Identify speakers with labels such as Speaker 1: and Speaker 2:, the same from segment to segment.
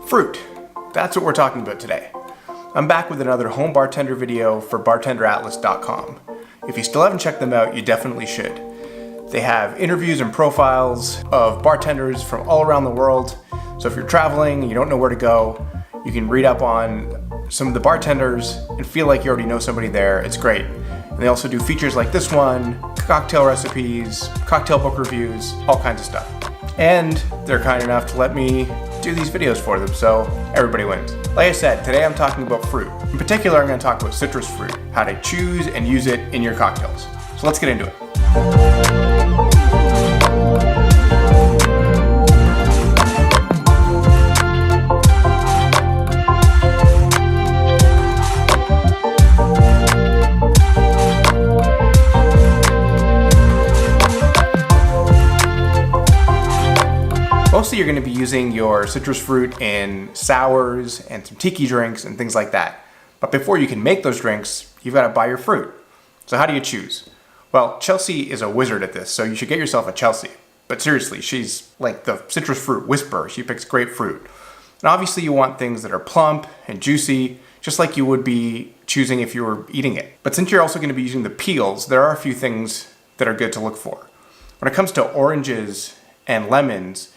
Speaker 1: Fruit. That's what we're talking about today. I'm back with another home bartender video for bartenderatlas.com. If you still haven't checked them out, you definitely should. They have interviews and profiles of bartenders from all around the world. So if you're traveling and you don't know where to go, you can read up on some of the bartenders and feel like you already know somebody there. It's great. And they also do features like this one, cocktail recipes, cocktail book reviews, all kinds of stuff. And they're kind enough to let me do these videos for them, so everybody wins. Like I said, today I'm talking about fruit. In particular, I'm going to talk about citrus fruit, how to choose and use it in your cocktails. So let's get into it. Mostly you're going to be using your citrus fruit in sours and some tiki drinks and things like that. But before you can make those drinks, you've got to buy your fruit. So how do you choose? Well, Chelsea is a wizard at this, so you should get yourself a Chelsea. But seriously, she's like the citrus fruit whisperer. She picks great fruit. And obviously you want things that are plump and juicy, just like you would be choosing if you were eating it. But since you're also going to be using the peels, there are a few things that are good to look for. When it comes to oranges and lemons,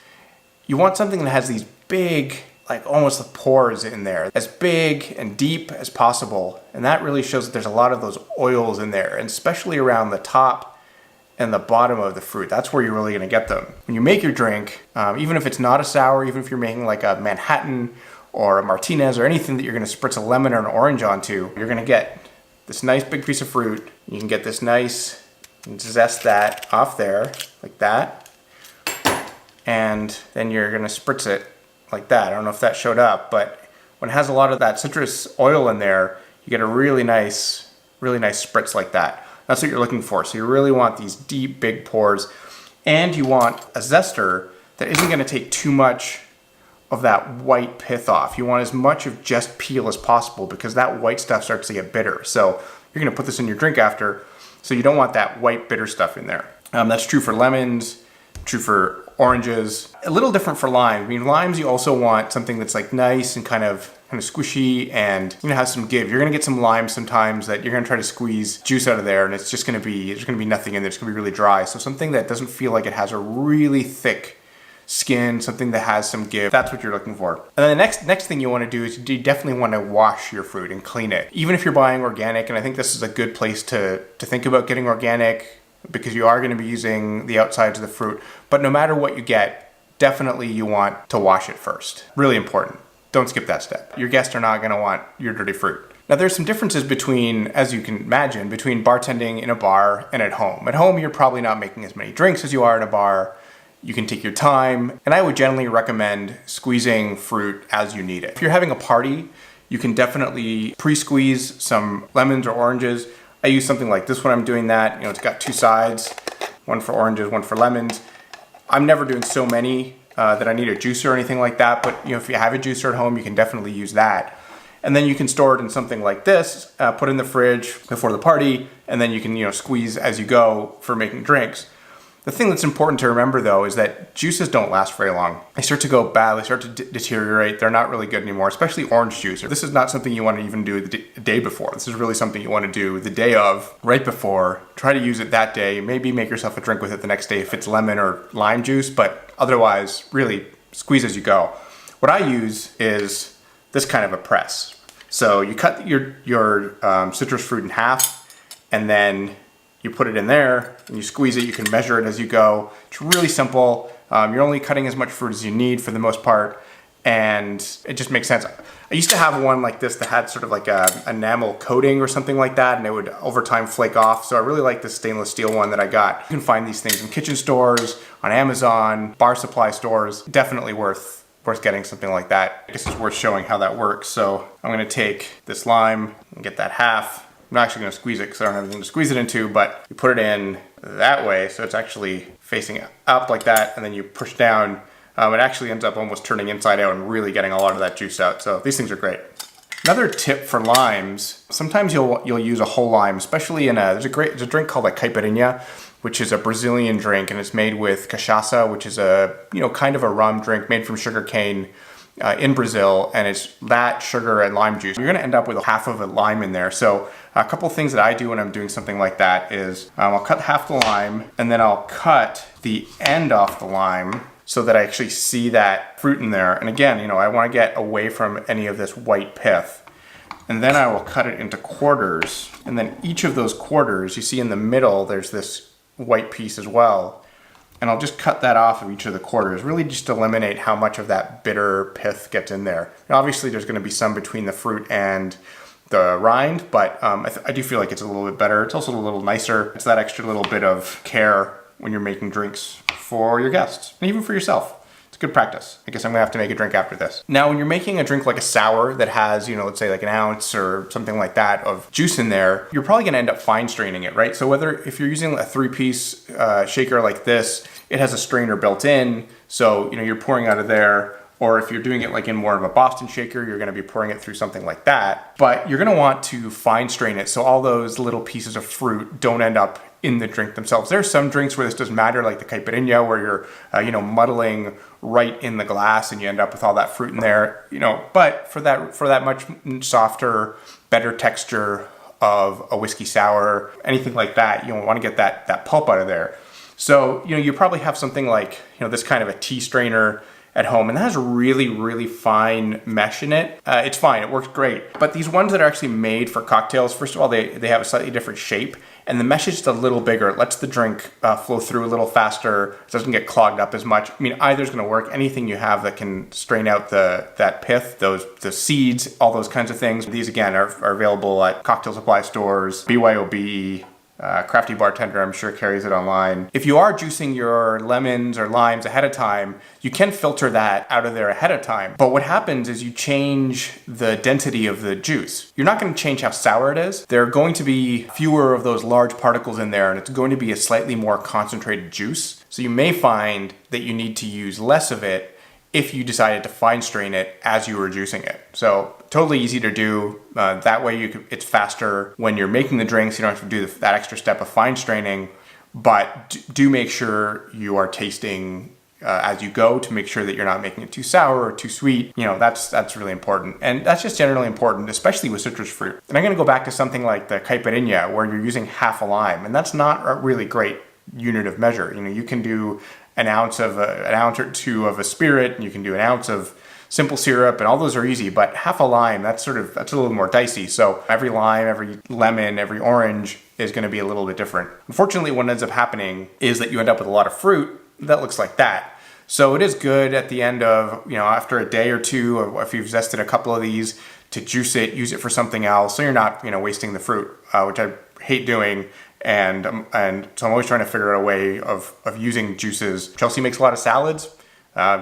Speaker 1: you want something that has these big, like almost the pores in there, as big and deep as possible. And that really shows that there's a lot of those oils in there, and especially around the top and the bottom of the fruit. That's where you're really gonna get them. When you make your drink, even if it's not a sour, even if you're making like a Manhattan or a Martinez or anything that you're gonna spritz a lemon or an orange onto, you're gonna get this nice big piece of fruit. You can get this nice, zest that off there, like that. And then you're gonna spritz it like that. I don't know if that showed up, but when it has a lot of that citrus oil in there, you get a really nice spritz like that. That's what you're looking for. So you really want these deep, big pores, and you want a zester that isn't gonna take too much of that white pith off. You want as much of just peel as possible, because that white stuff starts to get bitter. So you're gonna put this in your drink after, so you don't want that white bitter stuff in there. That's true for lemons, true for oranges. A little different for lime. I mean, limes, you also want something that's like nice and kind of squishy and has some give. You're gonna get some lime sometimes that you're gonna try to squeeze juice out of there, and it's just gonna be, there's gonna be nothing in there. It's gonna be really dry. So something that doesn't feel like it has a really thick skin, something that has some give, that's what you're looking for. And then the next thing you wanna do is you definitely wanna wash your fruit and clean it. Even if you're buying organic, and I think this is a good place to think about getting organic, because you are going to be using the outsides of the fruit. But no matter what you get, definitely you want to wash it first. Really important. Don't skip that step. Your guests are not going to want your dirty fruit. Now there's some differences between, as you can imagine, between bartending in a bar and at home. At home, you're probably not making as many drinks as you are in a bar. You can take your time, and I would generally recommend squeezing fruit as you need it. If you're having a party, you can definitely pre-squeeze some lemons or oranges. I use something like this when I'm doing that. It's got two sides, one for oranges, one for lemons. I'm never doing so many that I need a juicer or anything like that, but if you have a juicer at home, you can definitely use that. And then you can store it in something like this, put it in the fridge before the party, and then you can squeeze as you go for making drinks. The thing that's important to remember though is that juices don't last very long. They start to go bad, they start to deteriorate, they're not really good anymore, especially orange juice. This is not something you want to even do the day before. This is really something you want to do the day of, right before. Try to use it that day, maybe make yourself a drink with it the next day if it's lemon or lime juice, but otherwise really squeeze as you go. What I use is this kind of a press. So you cut your citrus fruit in half, and then you put it in there and you squeeze it. You can measure it as you go. It's really simple. You're only cutting as much fruit as you need for the most part, and it just makes sense. I used to have one like this that had sort of like a enamel coating or something like that, and it would over time flake off. So I really like this stainless steel one that I got. You can find these things in kitchen stores, on Amazon, bar supply stores. Definitely worth getting something like that. I guess it's worth showing how that works. So I'm gonna take this lime and get that half. I'm not actually going to squeeze it because I don't have anything to squeeze it into, but you put it in that way, so it's actually facing up like that, and then you push down. It actually ends up almost turning inside out and really getting a lot of that juice out. So these things are great. Another tip for limes, sometimes you'll use a whole lime, especially in there's a drink called a caipirinha, which is a Brazilian drink, and it's made with cachaça, which is a kind of a rum drink made from sugar cane. in Brazil, and it's that, sugar, and lime juice. You're gonna end up with half of a lime in there. So a couple things that I do when I'm doing something like that is I'll cut half the lime, and then I'll cut the end off the lime so that I actually see that fruit in there. And again, I wanna get away from any of this white pith. And then I will cut it into quarters. And then each of those quarters, you see in the middle, there's this white piece as well. And I'll just cut that off of each of the quarters, really just eliminate how much of that bitter pith gets in there. And obviously there's gonna be some between the fruit and the rind, but I do feel like it's a little bit better. It's also a little nicer. It's that extra little bit of care when you're making drinks for your guests and even for yourself. It's good practice. I guess I'm gonna have to make a drink after this. Now, when you're making a drink like a sour that has, let's say like an ounce or something like that of juice in there, you're probably gonna end up fine straining it, right? So if you're using a 3-piece shaker like this, it has a strainer built in. So, you're pouring out of there. Or if you're doing it like in more of a Boston shaker, you're gonna be pouring it through something like that. But you're gonna want to fine strain it so all those little pieces of fruit don't end up in the drink themselves. There's some drinks where this doesn't matter, like the caipirinha, where you're, muddling right in the glass and you end up with all that fruit in there, But for that much softer, better texture of a whiskey sour, anything like that, you want to get that pulp out of there. So, you probably have something like, this kind of a tea strainer at home, and that has really, really fine mesh in it. It's fine, it works great. But these ones that are actually made for cocktails, first of all, they have a slightly different shape, and the mesh is just a little bigger. It lets the drink flow through a little faster. It doesn't get clogged up as much. I mean, either's gonna work. Anything you have that can strain out that pith, the seeds, all those kinds of things. These, again, are available at cocktail supply stores, BYOB, Crafty Bartender, I'm sure, carries it online. If you are juicing your lemons or limes ahead of time, you can filter that out of there ahead of time. But what happens is you change the density of the juice. You're not going to change how sour it is. There are going to be fewer of those large particles in there, and it's going to be a slightly more concentrated juice. So you may find that you need to use less of it if you decided to fine strain it as you were juicing it. So totally easy to do. That way it's faster when you're making the drinks. You don't have to do that extra step of fine straining, but do make sure you are tasting as you go to make sure that you're not making it too sour or too sweet. That's really important. And that's just generally important, especially with citrus fruit. And I'm gonna go back to something like the caipirinha, where you're using half a lime, and that's not a really great unit of measure. You can do an ounce or two of a spirit, and you can do an ounce of simple syrup, and all those are easy, but half a lime, that's a little more dicey. So every lime, every lemon, every orange is gonna be a little bit different. Unfortunately, what ends up happening is that you end up with a lot of fruit that looks like that. So it is good at the end of, after a day or two, or if you've zested a couple of these, to juice it, use it for something else, so you're not, wasting the fruit, which I hate doing. And so I'm always trying to figure out a way of using juices. Chelsea makes a lot of salads.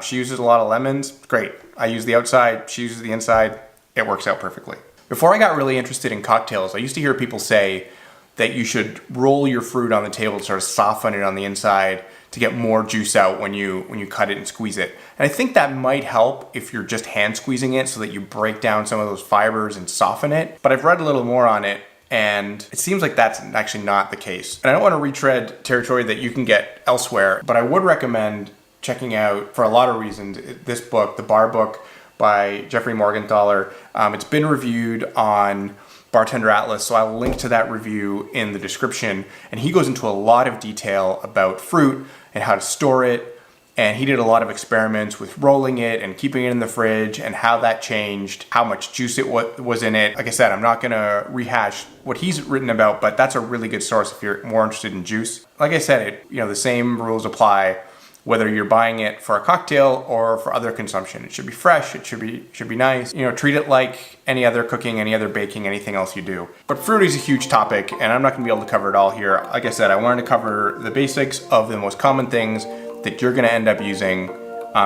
Speaker 1: She uses a lot of lemons. Great. I use the outside. She uses the inside. It works out perfectly. Before I got really interested in cocktails, I used to hear people say that you should roll your fruit on the table to sort of soften it on the inside to get more juice out when you cut it and squeeze it. And I think that might help if you're just hand squeezing it so that you break down some of those fibers and soften it. But I've read a little more on it, and it seems like that's actually not the case. And I don't want to retread territory that you can get elsewhere, but I would recommend checking out, for a lot of reasons, this book, The Bar Book by Jeffrey Morgenthaler. It's been reviewed on Bartender Atlas, so I'll link to that review in the description. And he goes into a lot of detail about fruit and how to store it. And he did a lot of experiments with rolling it and keeping it in the fridge and how that changed, how much juice it was in it. Like I said, I'm not gonna rehash what he's written about, but that's a really good source if you're more interested in juice. Like I said, the same rules apply whether you're buying it for a cocktail or for other consumption. It should be fresh, it should be nice. Treat it like any other cooking, any other baking, anything else you do. But fruit is a huge topic, and I'm not gonna be able to cover it all here. Like I said, I wanted to cover the basics of the most common things that you're gonna end up using.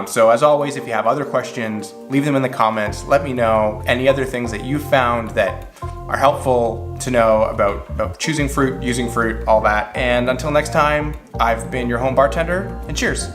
Speaker 1: So as always, if you have other questions, leave them in the comments. Let me know any other things that you found that are helpful to know about choosing fruit, using fruit, all that. And until next time, I've been your home bartender, and cheers.